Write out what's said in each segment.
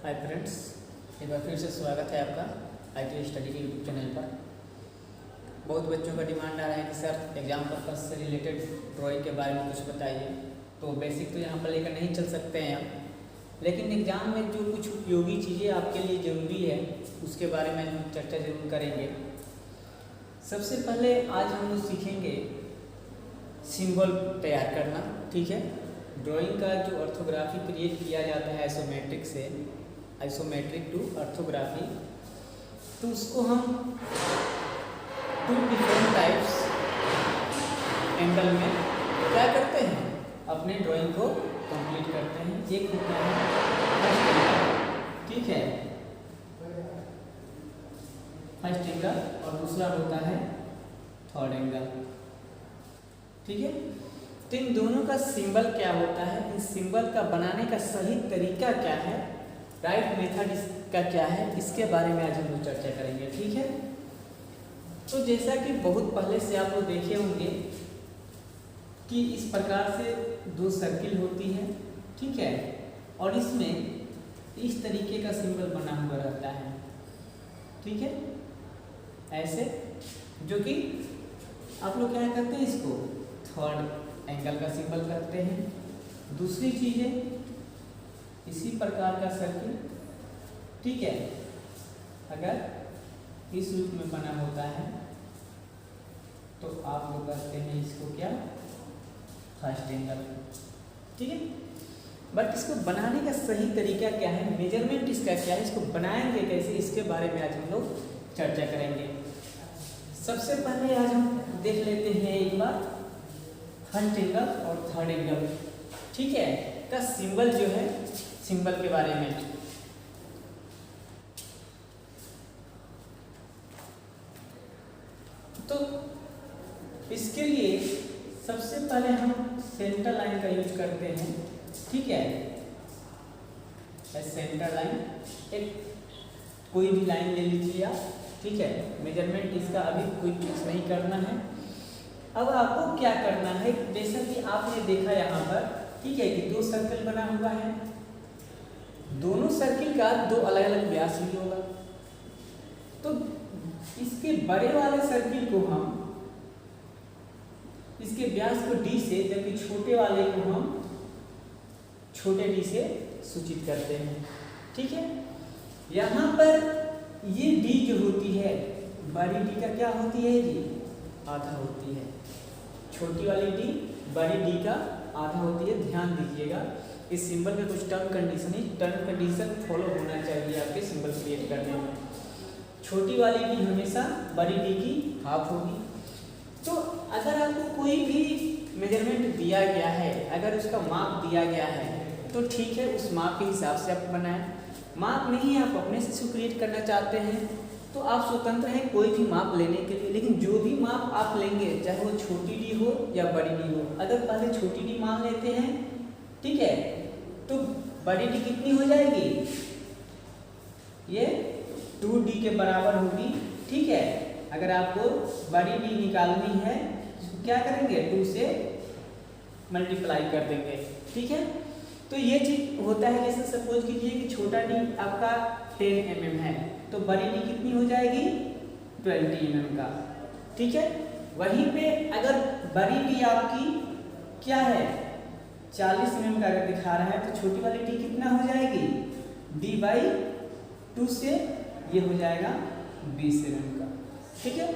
Hi friends, एक बार फिर से स्वागत है आपका IT स्टडी के यूट्यूब चैनल पर। बहुत बच्चों का डिमांड आ रहा है कि सर एग्जाम पर्पस से रिलेटेड ड्राइंग के बारे में कुछ बताइए। तो बेसिक तो यहाँ पर लेकर नहीं चल सकते हैं आप, लेकिन एग्ज़ाम में जो कुछ उपयोगी चीज़ें आपके लिए ज़रूरी है उसके बारे में हम चर्चा ज़रूर करेंगे। सबसे पहले आज हम लोग सीखेंगे सिंबल तैयार करना। ठीक है, ड्राइंग का जो ऑर्थोग्राफी क्रिएट किया जाता है आइसोमेट्रिक से, आइसोमेट्रिक टू ऑर्थोग्राफी, तो उसको हम 2 डिफरेंट टाइप्स एंगल में क्या करते हैं, अपने ड्राइंग को कंप्लीट करते हैं। एक होता है फर्स्ट एंगल, ठीक है, फर्स्ट एंगल, और दूसरा होता है थर्ड एंगल। ठीक है, तो इन दोनों का सिंबल क्या होता है, इन सिंबल का बनाने का सही तरीका क्या है, राइट मेथड इसका क्या है, इसके बारे में आज हम लोग चर्चा करेंगे। ठीक है, तो जैसा कि बहुत पहले से आप लोग देखे होंगे कि इस प्रकार से 2 सर्किल होती है, ठीक है, और इसमें इस तरीके का सिंबल बना हुआ रहता है। ठीक है, ऐसे, जो कि आप लोग क्या करते हैं, इसको थर्ड एंगल का सिंबल करते हैं। दूसरी चीज़ है इसी प्रकार का सर्किल, ठीक है, अगर इस रूप में बना होता है तो आप लोग करते हैं इसको क्या, फर्स्ट एंगल। ठीक है, बट इसको बनाने का सही तरीका क्या है, मेजरमेंट इसका क्या है, इसको बनाएंगे कैसे, इसके बारे में आज हम लोग चर्चा करेंगे। सबसे पहले आज हम देख लेते हैं एक बार फर्स्ट एंगल और थर्ड एंगल, ठीक है, का सिंबल जो है, सिंबल के बारे में। तो इसके लिए सबसे पहले हम सेंटर लाइन का यूज करते हैं। ठीक है, सेंटर लाइन, एक कोई भी लाइन ले लीजिए आप, ठीक है, मेजरमेंट इसका अभी कोई फिक्स नहीं करना है। अब आपको क्या करना है, जैसा कि आपने देखा यहाँ पर, ठीक है, कि 2 सर्कल बना हुआ है, दोनों सर्किल का 2 अलग अलग व्यास भी होगा। तो इसके बड़े वाले सर्किल को हम, इसके व्यास को D से, जबकि छोटे वाले को हम छोटे d से सूचित करते हैं। ठीक है, यहाँ पर ये D जो होती है, बड़ी D का क्या होती है जी, आधा होती है। छोटी वाली D बड़ी D का आधा होती है। ध्यान दीजिएगा, इस सिंबल में कुछ टर्म कंडीशन फॉलो होना चाहिए आपके सिंबल क्रिएट करने में। छोटी वाली D हमेशा बड़ी D की हाफ होगी। तो अगर आपको कोई भी मेजरमेंट दिया गया है, अगर उसका माप दिया गया है, तो ठीक है, उस माप के हिसाब से आप बनाएं। माप नहीं है, आप अपने से इसको क्रिएट करना चाहते हैं, तो आप स्वतंत्र हैं कोई भी माप लेने के लिए। लेकिन जो भी माप आप लेंगे, चाहे वो छोटी D हो या बड़ी D हो, अगर पहले छोटी D मान लेते हैं, ठीक है, तो बड़ी D कितनी हो जाएगी, ये 2D के बराबर होगी। ठीक है, अगर आपको बड़ी D निकालनी है, तो क्या करेंगे, 2 से मल्टीप्लाई कर देंगे। ठीक है, तो ये चीज होता है। जैसे सपोज कीजिए कि छोटा D आपका 10 mm है, तो बड़ी D कितनी हो जाएगी, 20 mm का। ठीक है, वहीं पे अगर बड़ी D आपकी क्या है, 40 mm का अगर दिखा रहा है, तो छोटी वाली D कितना हो जाएगी, D/2 से ये हो जाएगा 20 mm का। ठीक है,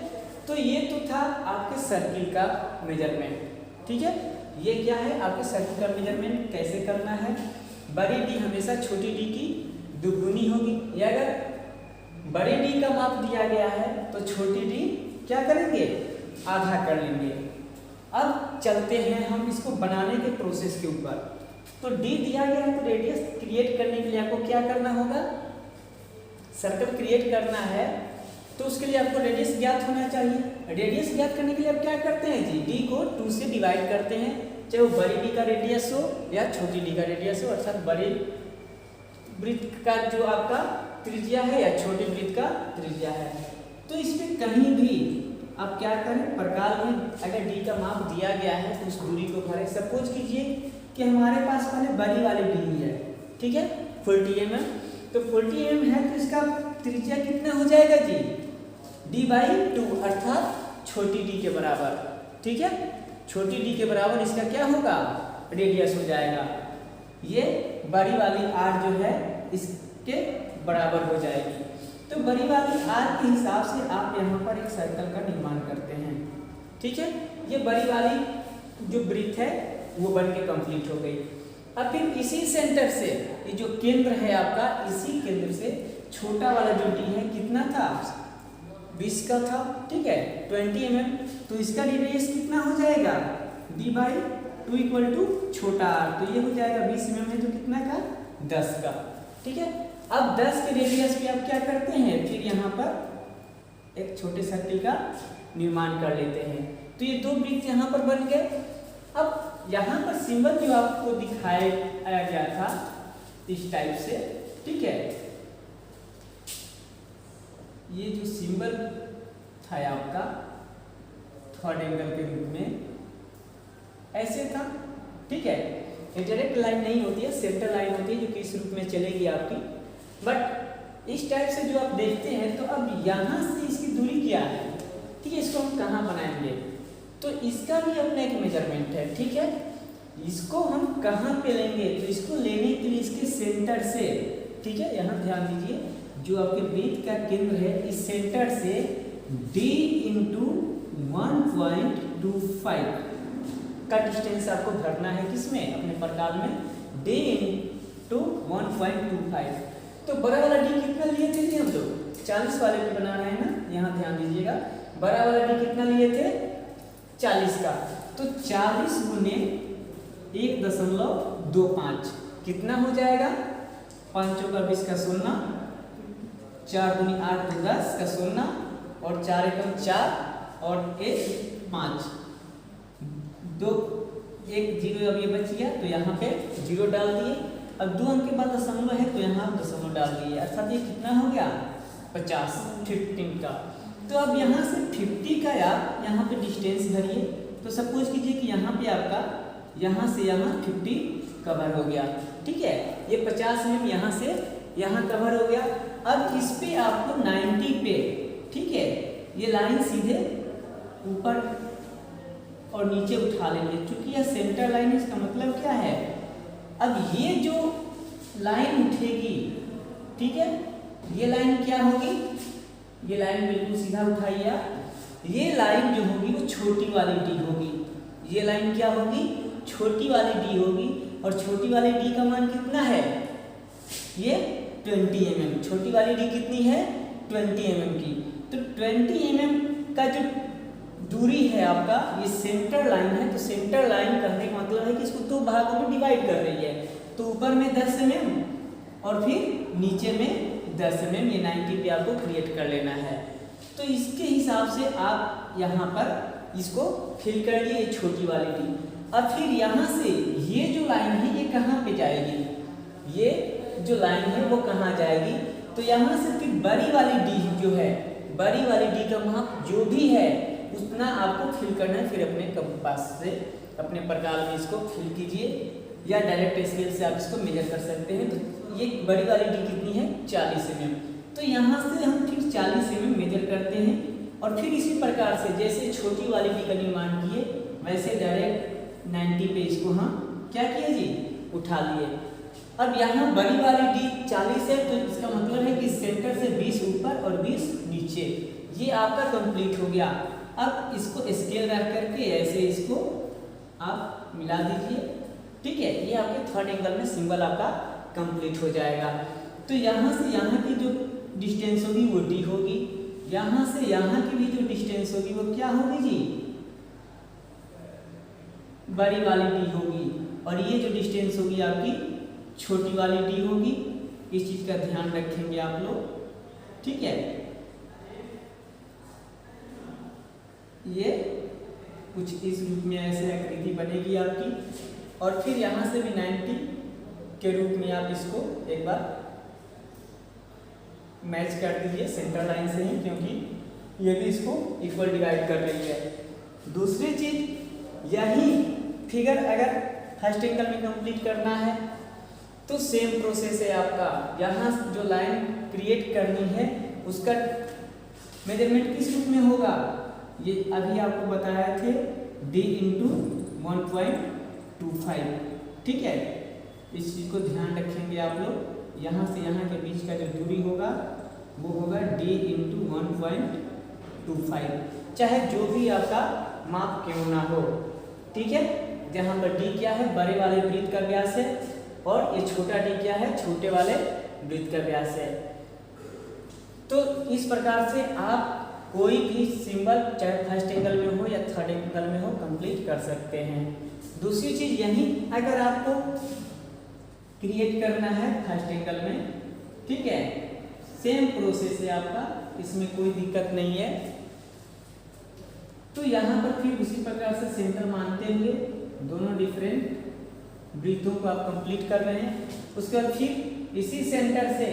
तो ये तो था आपके सर्किल का मेजरमेंट। ठीक है, ये क्या है, आपके सर्किल का मेजरमेंट कैसे करना है। बड़ी D हमेशा छोटी D की दुगुनी होगी, या अगर बड़े D का माप दिया गया है, तो छोटी D क्या करेंगे, आधा कर लेंगे। अब चलते हैं हम इसको बनाने के प्रोसेस के ऊपर। तो D दिया गया है, तो रेडियस क्रिएट करने के लिए आपको क्या करना होगा, सर्कल क्रिएट करना है, तो उसके लिए आपको रेडियस ज्ञात होना चाहिए। रेडियस ज्ञात करने के लिए आप क्या करते हैं जी, D को 2 से डिवाइड करते हैं, चाहे वो बड़ी D का रेडियस हो या छोटी D का रेडियस हो, अर्थात बड़े वृत्त का जो आपका त्रिज्या है या छोटे वृत्त का त्रिज्या है। तो इसमें कहीं भी आप क्या करें, प्रकार में अगर D का माप दिया गया है, तो उस दूरी को भरें। सपोज कीजिए कि हमारे पास पहले बड़ी वाली D है, ठीक है, 40 mm, तो 40 mm है तो इसका त्रिज्या कितना हो जाएगा जी, d/2 अर्थात छोटी d के बराबर। ठीक है, छोटी d के बराबर इसका क्या होगा, रेडियस हो जाएगा। ये बड़ी वाली r जो है इसके बराबर हो जाएगी। तो बड़ी वाली r के हिसाब से आप यहाँ पर एक सर्कल का निर्माण करते हैं। ठीक है, ये बड़ी वाली जो ब्रीथ है वो बन के कंप्लीट हो गई। अब फिर इसी सेंटर से ये जो केंद्र है आपका, इसी केंद्र से छोटा वाला जो d है कितना था, 20 का था। ठीक है, 20 mm, तो इसका रेडियस कितना हो जाएगा, d/2 इक्वल टू छोटा r, तो ये हो जाएगा 20 mm है तो कितना का, 10 का। ठीक है, अब 10 के रेडियस पे आप क्या करते हैं, फिर यहाँ पर एक छोटे सर्कल का निर्माण कर लेते हैं। तो ये दो वृत्त यहाँ पर बन गए। अब यहाँ पर सिंबल जो आपको दिखाया गया था इस टाइप से, ठीक है, ये जो सिंबल था आपका थर्ड एंगल के रूप में ऐसे था। ठीक है, ये डायरेक्ट लाइन नहीं होती है, सेंटर लाइन होती है जो कि इस रूप में चलेगी आपकी। बट इस टाइप से जो आप देखते हैं, तो अब यहाँ से इसकी दूरी क्या है, ठीक है, इसको हम कहाँ बनाएंगे, तो इसका भी अपना एक मेजरमेंट है। ठीक है, इसको हम कहाँ पे लेंगे, तो इसको लेने के लिए इसके सेंटर से, ठीक है, यहाँ ध्यान दीजिए, जो आपके वृत्त का केंद्र है, इस सेंटर से d × 1.25 का डिस्टेंस आपको भरना है, किसमें, अपने प्रकार में, d × 1.25। तो बड़ा वाला d कितना लिए थे हम लोग, 40 वाले पे बना रहे हैं ना, यहाँ ध्यान दीजिएगा, बड़ा वाला d कितना लिए थे, 40 का। तो 40 गुने 1.25 कितना हो जाएगा, 5 का 20 का 0, 4 दूनी 8 तो 10 का 0, और 4 एकम 4 और 1 5, 2 1 0 अब ये बच गया, तो यहाँ पे 0 डाल दिए। अब 2 अंक के बाद दशमलव है तो यहाँ दशमलव डाल दिए, अर्थात ये कितना हो गया, 50, 15 का। तो अब यहाँ से 50 का आप यहाँ पे डिस्टेंस भरिए। तो सपोज कीजिए कि यहाँ पे आपका यहाँ से यहाँ 50 कवर हो गया। ठीक है, ये 50 mm यहाँ से यहाँ कवर हो गया। अब इस पे आपको 90 पे, ठीक है, ये लाइन सीधे ऊपर और नीचे उठा लेंगे, क्योंकि यह सेंटर लाइन है। इसका मतलब क्या है, अब ये जो लाइन उठेगी, ठीक है, ये लाइन क्या होगी, ये लाइन बिल्कुल सीधा उठाइए आप, ये लाइन जो होगी वो छोटी वाली डी होगी। ये लाइन क्या होगी, छोटी वाली डी होगी, और छोटी वाली डी का मान कितना है, ये 20 mm। छोटी वाली डी कितनी है, 20 mm की। तो 20 mm का जो दूरी है आपका, ये सेंटर लाइन है। तो सेंटर लाइन कहने का मतलब है कि इसको दो भागों में डिवाइड कर रही है। तो ऊपर में 10 mm और फिर नीचे में 10 mm, ये 90 पे आपको क्रिएट कर लेना है। तो इसके हिसाब से आप यहाँ पर इसको फिल कर लिए, ये छोटी वाली डी। अब फिर यहाँ से ये जो लाइन है ये कहाँ पे जाएगी, ये जो लाइन है वो कहाँ जाएगी, तो यहाँ से फिर बड़ी वाली डी जो है, बड़ी वाली डी का माप जो भी है उतना आपको फिल करना है। फिर अपने कंपास से, अपने प्रकार में इसको फिल कीजिए, या डायरेक्ट स्केल से आप इसको मेजर कर सकते हैं। तो ये बड़ी वाली डी कितनी है, 40 mm। तो यहाँ से हम फिर 40 mm मेजर करते हैं, और फिर इसी प्रकार से जैसे छोटी वाली डी का निर्माण किए, वैसे डायरेक्ट 90 पे इसको हम क्या किए जी, उठा लिए। अब यहाँ बड़ी वाली डी 40 है, तो इसका मतलब है कि सेंटर से 20 ऊपर और 20 नीचे, ये आपका कंप्लीट हो गया। अब इसको स्केल रख करके ऐसे इसको आप मिला दीजिए। ठीक है, ये आपके थर्ड एंगल में सिंबल आपका कंप्लीट हो जाएगा। तो यहाँ से यहाँ की जो डिस्टेंस होगी वो डी होगी, यहाँ से यहाँ की भी जो डिस्टेंस होगी वो क्या होगी जी, बड़ी वाली डी होगी, और ये जो डिस्टेंस होगी आपकी छोटी वाली डी होगी। इस चीज का ध्यान रखेंगे आप लोग। ठीक है, ये कुछ इस रूप में ऐसे आकृति बनेगी आपकी, और फिर यहाँ से भी 90 के रूप में आप इसको एक बार मैच कर दीजिए सेंटर लाइन से ही, क्योंकि ये भी इसको इक्वल डिवाइड कर रही है। दूसरी चीज, यही फिगर अगर फर्स्ट एंगल में कंप्लीट करना है तो सेम प्रोसेस है आपका, यहाँ जो लाइन क्रिएट करनी है उसका मेजरमेंट किस रूप में होगा, ये अभी आपको बताए थे d इंटू 1.25, ठीक है। इस चीज़ को ध्यान रखेंगे आप लोग, यहाँ से यहाँ के बीच का जो दूरी होगा वो होगा d इंटू 1.25, चाहे जो भी आपका माप क्यों ना हो, ठीक है। जहाँ पर d क्या है, बड़े वाले वृत्त का व्यास है, और ये छोटा d क्या है, छोटे वाले वृत्त का व्यास है। तो इस प्रकार से आप कोई भी सिंबल चाहे फर्स्ट एंगल में हो या थर्ड एंगल में हो कंप्लीट कर सकते हैं। दूसरी चीज यही, अगर आपको क्रिएट करना है फर्स्ट एंगल में, ठीक है, सेम प्रोसेस है आपका, इसमें कोई दिक्कत नहीं है। तो यहाँ पर फिर उसी प्रकार से सेंटर मानते हुए दोनों डिफरेंट वृत्तों को आप कंप्लीट कर रहे हैं। उसके बाद फिर इसी सेंटर से,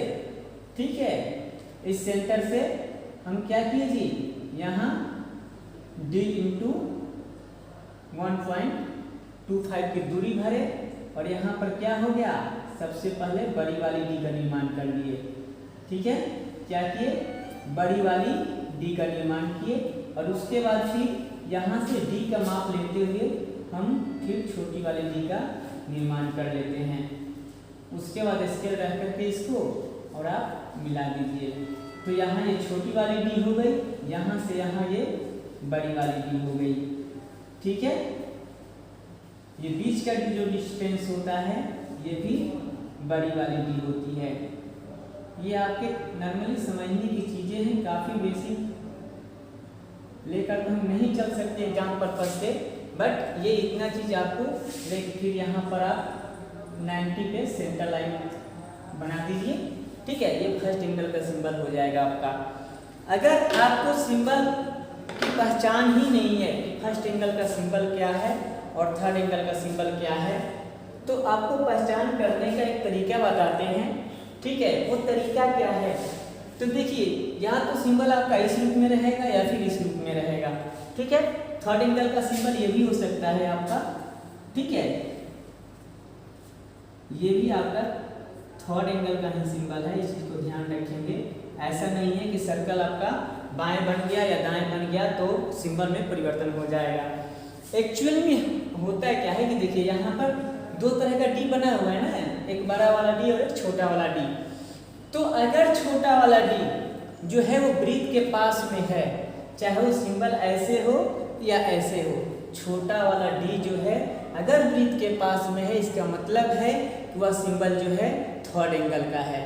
ठीक है, इस सेंटर से हम क्या किए जी, यहाँ d इंटू 1.25 की दूरी भरे, और यहाँ पर क्या हो गया, सबसे पहले बड़ी वाली d का निर्माण कर लिए, ठीक है। क्या किए, बड़ी वाली d का निर्माण किए, और उसके बाद फिर यहाँ से d का माप लेते हुए हम फिर छोटी वाली d का निर्माण कर लेते हैं। उसके बाद स्केल रख करके इसको और आप मिला दीजिए, तो यहाँ ये छोटी वाली d हो गई, यहाँ से यहाँ ये बड़ी वाली d हो गई, ठीक है। ये बीच का जो डिस्टेंस होता है ये भी बड़ी वाली d होती है। ये आपके नॉर्मली समझने की चीजें हैं, काफी बेसिक लेकर हम नहीं चल सकते एग्जाम पर्पज से, बट ये इतना चीज आपको लेकिन फिर यहाँ पर आप 90 पे सेंटर लाइन बना दीजिए, ठीक है। ये फर्स्ट एंगल का सिंबल हो जाएगा आपका। अगर आपको सिंबल की पहचान ही नहीं है कि फर्स्ट एंगल का सिंबल क्या है और थर्ड एंगल का सिंबल क्या है, तो आपको पहचान करने का एक तरीका बताते हैं, ठीक है। वो तरीका क्या है, तो देखिए, या तो सिंबल आपका इस रूप में रहेगा या फिर इस रूप में रहेगा, ठीक है। थर्ड एंगल का सिंबल ये भी हो सकता है आपका, ठीक है, ये भी आपका थर्ड एंगल का ही सिंबल है, इस चीज को ध्यान रखेंगे। ऐसा नहीं है कि सर्कल आपका बाएं बन गया या दाएं बन गया तो सिंबल में परिवर्तन हो जाएगा। एक्चुअल में होता है क्या है कि देखिए, यहाँ पर दो तरह का डी बना हुआ है ना, एक बड़ा वाला डी और एक छोटा वाला डी। तो अगर छोटा वाला डी जो है वो वृत्त के पास में है, चाहे वो सिंबल ऐसे हो या ऐसे हो, छोटा वाला डी जो है अगर वृत्त के पास में है, इसका मतलब है कि वह सिंबल जो है थर्ड एंगल का है।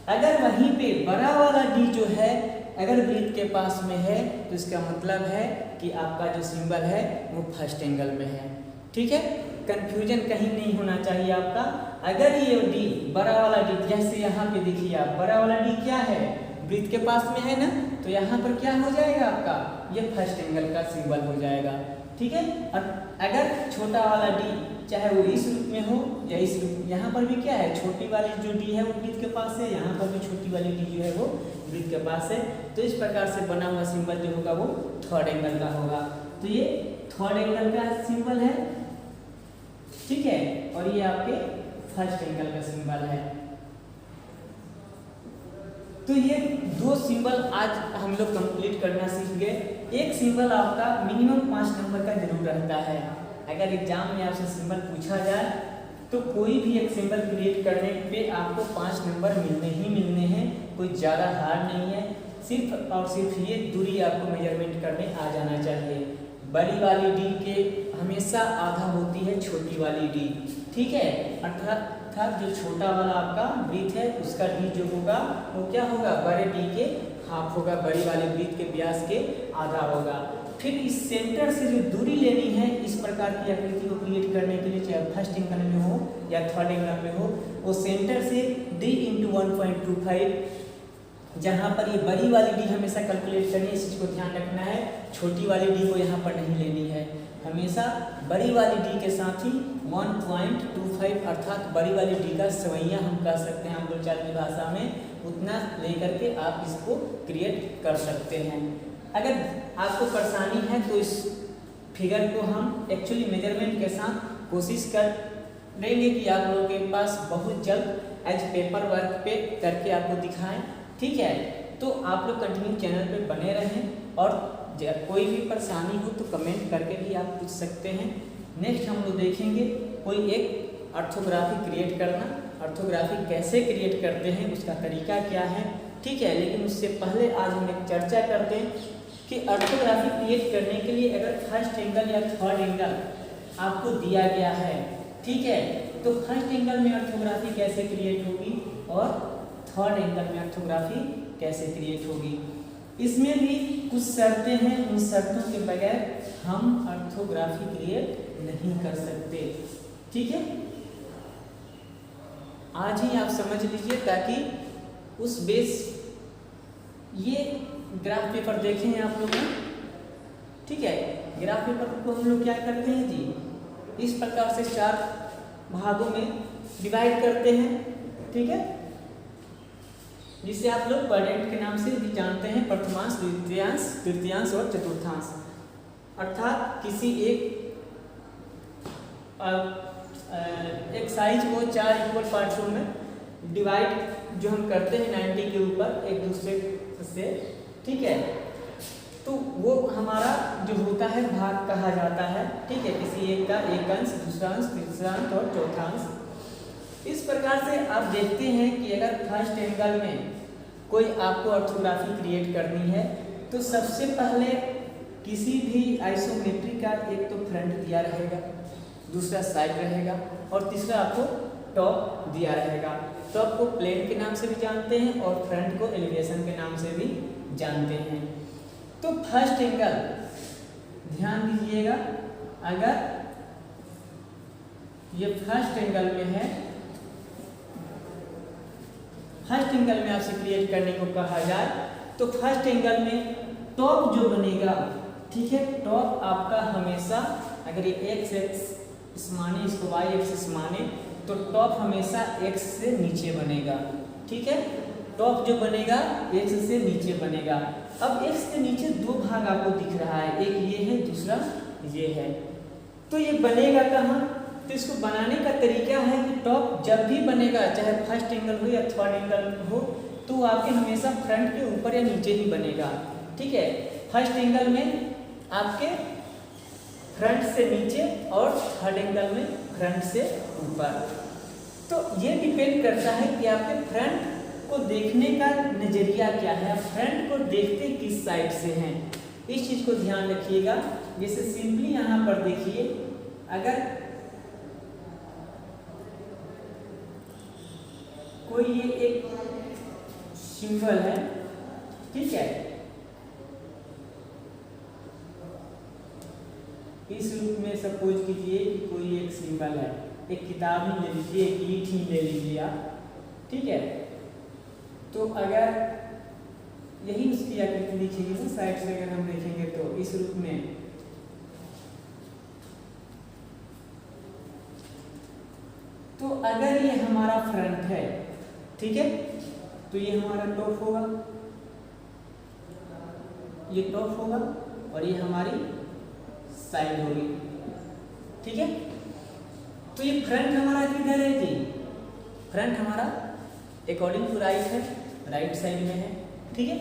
अगर वहीं पे बड़ा वाला डी जो है अगर वृत्त के पास में है तो इसका मतलब है कि आपका जो सिंबल है वो फर्स्ट एंगल में है, ठीक है। कंफ्यूजन कहीं नहीं होना चाहिए आपका। अगर ये डी बड़ा वाला डी, जैसे यहाँ पे देखिए आप, बड़ा वाला डी क्या है, वृत्त के पास में है ना, तो यहाँ पर क्या हो जाएगा आपका, ये फर्स्ट एंगल का सिंबल हो जाएगा, ठीक है। और अगर छोटा वाला डी चाहे वो इस रूप में हो या इस रूप, यहाँ पर भी क्या है, छोटी वाली जो डी है वो वृत्त के पास है, यहाँ पर भी छोटी वाली डी जो है वो वृत्त के पास है। तो इस प्रकार से बना हुआ सिंबल जो होगा वो थर्ड एंगल का होगा। तो ये थर्ड एंगल का सिंबल है, ठीक है, और ये आपके फर्स्ट एंगल का सिंबल है। तो ये दो सिंबल आज हम लोग कंप्लीट करना सीख गए। एक सिंबल आपका मिनिमम 5 नंबर का जरूर रहता है। अगर एग्जाम में आपसे सिंबल पूछा जाए तो कोई भी एक सिंबल क्रिएट करने पे आपको 5 नंबर मिलने ही मिलने हैं, कोई ज़्यादा हार्ड नहीं है। सिर्फ और सिर्फ ये दूरी आपको मेजरमेंट करने आ जाना चाहिए। बड़ी वाली डी के हमेशा आधा होती है छोटी वाली डी, ठीक है। अर्थात जो छोटा वाला आपका वृत्त है उसका डी जो होगा वो क्या होगा, बड़े डी के हाफ होगा, बड़ी वाले वृत्त के व्यास के आधा होगा। फिर इस सेंटर से जो दूरी लेनी है इस प्रकार की आकृति को क्रिएट करने के लिए, चाहे फर्स्ट एंगल में हो या थर्ड एंगल में हो, वो सेंटर से d इंटू 1.25, जहाँ पर ये बड़ी वाली डी हमेशा कैलकुलेट करनी है, इस चीज़ को ध्यान रखना है। छोटी वाली डी को यहाँ पर नहीं लेनी है, हमेशा बड़ी वाली डी के साथ ही 1.25 अर्थात बड़ी वाली डी का सवैया हम कह सकते हैं हम बोलचाल की भाषा में, उतना लेकर के आप इसको क्रिएट कर सकते हैं। अगर आपको परेशानी है तो इस फिगर को हम एक्चुअली मेजरमेंट के साथ कोशिश कर रहेंगे कि आप लोगों के पास बहुत जल्द एज पेपर वर्क पे करके आपको दिखाएं। ठीक है, तो आप लोग कंटिन्यू चैनल पे बने रहें और कोई भी परेशानी हो तो कमेंट करके भी आप पूछ सकते हैं। नेक्स्ट हम लोग देखेंगे कोई एक ऑर्थोग्राफी क्रिएट करना, ऑर्थोग्राफी कैसे क्रिएट करते हैं, उसका तरीका क्या है। ठीक है, लेकिन उससे पहले आज हम एक चर्चा करते हैं कि ऑर्थोग्राफी क्रिएट करने के लिए अगर फर्स्ट एंगल या थर्ड एंगल आपको दिया गया है, ठीक है, तो फर्स्ट एंगल में ऑर्थोग्राफी कैसे क्रिएट होगी और थर्ड एंगल में ऑर्थोग्राफी कैसे क्रिएट होगी। इसमें भी कुछ शर्तें हैं, उन शर्तों के बगैर हम ऑर्थोग्राफी क्रिएट नहीं कर सकते। ठीक है, आज ही आप समझ लीजिए ताकि उस बेस ये ग्राफ पेपर देखे हैं आप लोग। ठीक है, ग्राफ पेपर को हम लोग क्या करते हैं जी, इस प्रकार से 4 भागों में डिवाइड करते हैं। ठीक है, जिसे आप लोग क्वाड्रेंट के नाम से भी जानते हैं, प्रथमांश, द्वितीयांश, तृतीयांश और चतुर्थांश। अर्थात किसी एक साइज को 4 इक्वल पार्ट्सों में डिवाइड जो हम करते हैं 90 के ऊपर एक दूसरे से। ठीक है, तो वो हमारा जो होता है भाग कहा जाता है। ठीक है, किसी एक का एक अंश, दूसरा अंश, तीसरा अंश और चौथा अंश। इस प्रकार से आप देखते हैं कि अगर फर्स्ट एंगल में कोई आपको ऑर्थोग्राफी क्रिएट करनी है तो सबसे पहले किसी भी आइसोमेट्री का एक तो फ्रंट दिया रहेगा, दूसरा साइड रहेगा और तीसरा आपको टॉप दिया रहेगा। टॉप को प्लेन के नाम से भी जानते हैं और फ्रंट को एलिवेशन के नाम से भी जानते हैं। तो फर्स्ट एंगल ध्यान दीजिएगा, अगर ये फर्स्ट एंगल में है, फर्स्ट एंगल में आपसे क्रिएट करने को कहा जाए तो फर्स्ट एंगल में टॉप जो बनेगा, ठीक है, टॉप आपका हमेशा, अगर ये एक्स माने, इसको वाई एक्सिस माने, तो टॉप हमेशा एक्स से नीचे बनेगा। ठीक है, टॉप जो बनेगा एक्स से नीचे बनेगा। अब एक्स के नीचे 2 भाग आपको दिख रहा है, एक ये है, दूसरा ये है। तो ये बनेगा कहाँ? तो इसको बनाने का तरीका है कि टॉप जब भी बनेगा, चाहे फर्स्ट एंगल हो या थर्ड एंगल हो, तो आपके हमेशा फ्रंट के ऊपर या नीचे ही बनेगा। ठीक है, फर्स्ट एंगल में आपके फ्रंट से नीचे और थर्ड एंगल में फ्रंट से ऊपर। तो ये डिपेंड करता है कि आपके फ्रंट को देखने का नजरिया क्या है, फ्रंट को देखते किस साइड से हैं, इस चीज को ध्यान रखिएगा। जैसे सिंपली यहाँ पर देखिए, अगर कोई ये एक सिंबल है, ठीक है, इस रूप में सपोज कीजिए कि कोई एक सिंबल है, एक किताब ही ले लीजिए, एक ईंट ही ले लीजिए आप। ठीक है, तो अगर यही उसकी आकृति दिखेगी ना साइड से, अगर हम देखेंगे तो इस रूप में, तो अगर ये हमारा फ्रंट है, ठीक है, तो ये हमारा टॉप होगा, ये टॉप होगा और ये हमारी साइड होगी। ठीक है, तो ये फ्रंट हमारा किधर है जी? फ्रंट हमारा अकॉर्डिंग टू राइट है, राइट साइड में है। ठीक है,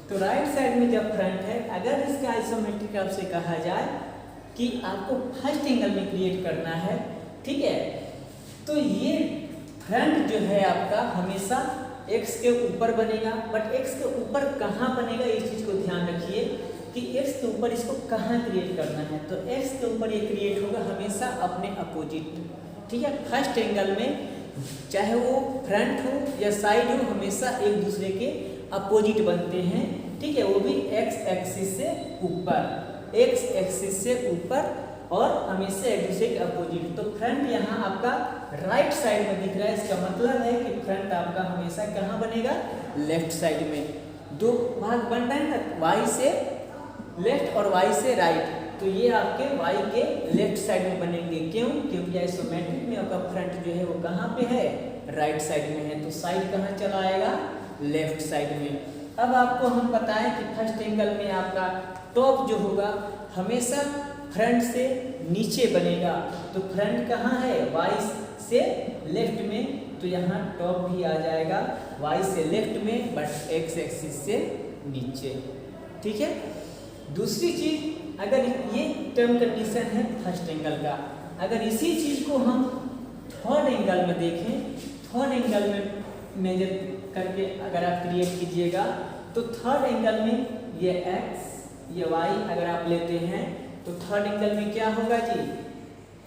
तो राइट साइड में जब फ्रंट है, अगर इसका आइसोमेट्रिक आपसे कहा जाए कि आपको फर्स्ट एंगल में क्रिएट करना है, ठीक है, तो ये फ्रंट जो है आपका हमेशा एक्स के ऊपर बनेगा। बट एक्स के ऊपर कहाँ बनेगा, इस चीज को ध्यान रखिए कि एक्स के ऊपर इसको कहाँ क्रिएट करना है। तो एक्स के ऊपर ये क्रिएट होगा हमेशा अपने अपोजिट। ठीक है, फर्स्ट एंगल में चाहे वो फ्रंट हो या साइड हो, हमेशा एक दूसरे के अपोजिट बनते हैं। ठीक है, वो भी एक्स एक्सिस से ऊपर, एक्स एक्सिस से ऊपर और हमेशा एक दूसरे के अपोजिट। तो फ्रंट यहाँ आपका राइट साइड में दिख रहा है, इसका मतलब है कि फ्रंट आपका हमेशा कहाँ बनेगा? लेफ्ट साइड में। 2 भाग बन रहे हैं ना, वाई से लेफ्ट और वाई से राइट, तो ये आपके वाई के लेफ्ट साइड में बनेंगे। क्यों? क्योंकि आइसोमेट्रिक में आपका फ्रंट जो है वो कहाँ पे है? राइट साइड में है, तो साइड कहाँ चला आएगा? लेफ्ट साइड में। अब आपको हम बताएं कि फर्स्ट एंगल में आपका टॉप जो होगा हमेशा फ्रंट से नीचे बनेगा। तो फ्रंट कहाँ है? वाई से लेफ्ट में, तो यहाँ टॉप भी आ जाएगा y से लेफ्ट में बट x एक्सिस से नीचे। ठीक है। दूसरी चीज, अगर ये टर्म कंडीशन है फर्स्ट एंगल का, अगर इसी चीज को हम थर्ड एंगल में देखें, थर्ड एंगल में मेजर करके अगर आप क्रिएट कीजिएगा तो थर्ड एंगल में ये x ये y अगर आप लेते हैं तो थर्ड एंगल में क्या होगा जी,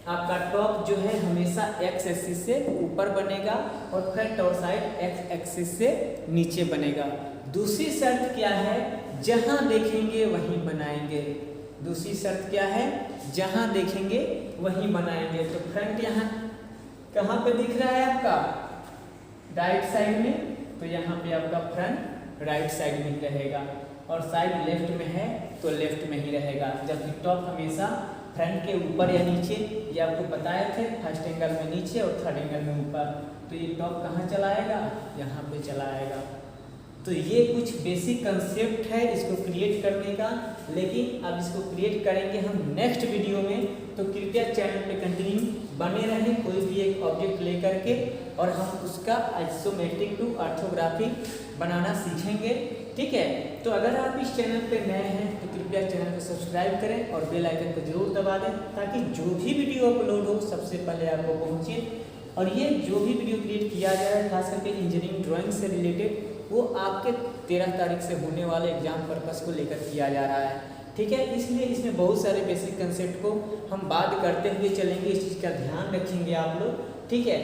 आपका टॉप जो है हमेशा x एक्सिस से ऊपर बनेगा और फ्रंट और साइड x एक्सिस से नीचे बनेगा। दूसरी शर्त क्या है, जहां देखेंगे वहीं बनाएंगे। दूसरी शर्त क्या है, जहां देखेंगे वहीं बनाएंगे। तो फ्रंट यहाँ कहाँ पे दिख रहा है आपका, राइट साइड में, तो यहाँ पे आपका फ्रंट राइट साइड में रहेगा और साइड लेफ्ट में है तो लेफ्ट में ही रहेगा। जबकि टॉप हमेशा फ्रंट के ऊपर या नीचे, ये आपको बताए थे, फर्स्ट एंगल में नीचे और थर्ड एंगल में ऊपर। तो ये टॉप कहाँ चला आएगा, यहाँ पे चला आएगा। तो ये कुछ बेसिक कंसेप्ट है इसको क्रिएट करने का, लेकिन अब इसको क्रिएट करेंगे हम नेक्स्ट वीडियो में। तो कृपया चैनल पे कंटिन्यू बने रहें, कोई भी एक ऑब्जेक्ट लेकर के, और हम उसका आइसोमेट्रिक टू ऑर्थोग्राफिक बनाना सीखेंगे। ठीक है। तो अगर आप इस चैनल पे नए हैं तो कृपया चैनल को सब्सक्राइब करें और बेल आइकन को जरूर दबा दें, ताकि जो भी वीडियो अपलोड हो सबसे पहले आपको पहुंचे। और ये जो भी वीडियो क्रिएट किया जा रहा है खास करके इंजीनियरिंग ड्राइंग से रिलेटेड, वो आपके 13 तारीख से होने वाले एग्जाम पर्पस को लेकर किया जा रहा है। ठीक है। इसलिए इसमें बहुत सारे बेसिक कंसेप्ट को हम बात करते हुए चलेंगे, इस चीज़ का ध्यान रखेंगे आप लोग। ठीक है।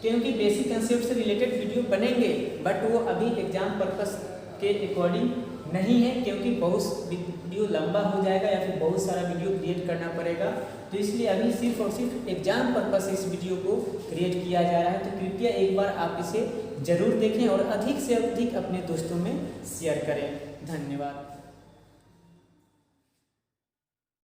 क्योंकि बेसिक कंसेप्ट से रिलेटेड वीडियो बनेंगे बट वो अभी एग्जाम पर्पस के अकॉर्डिंग नहीं है, क्योंकि बहुत वीडियो लंबा हो जाएगा या फिर बहुत सारा वीडियो क्रिएट करना पड़ेगा। तो इसलिए अभी सिर्फ और सिर्फ एग्जाम पर्पस से इस वीडियो को क्रिएट किया जा रहा है। तो कृपया एक बार आप इसे जरूर देखें और अधिक से अधिक अपने दोस्तों में शेयर करें। धन्यवाद।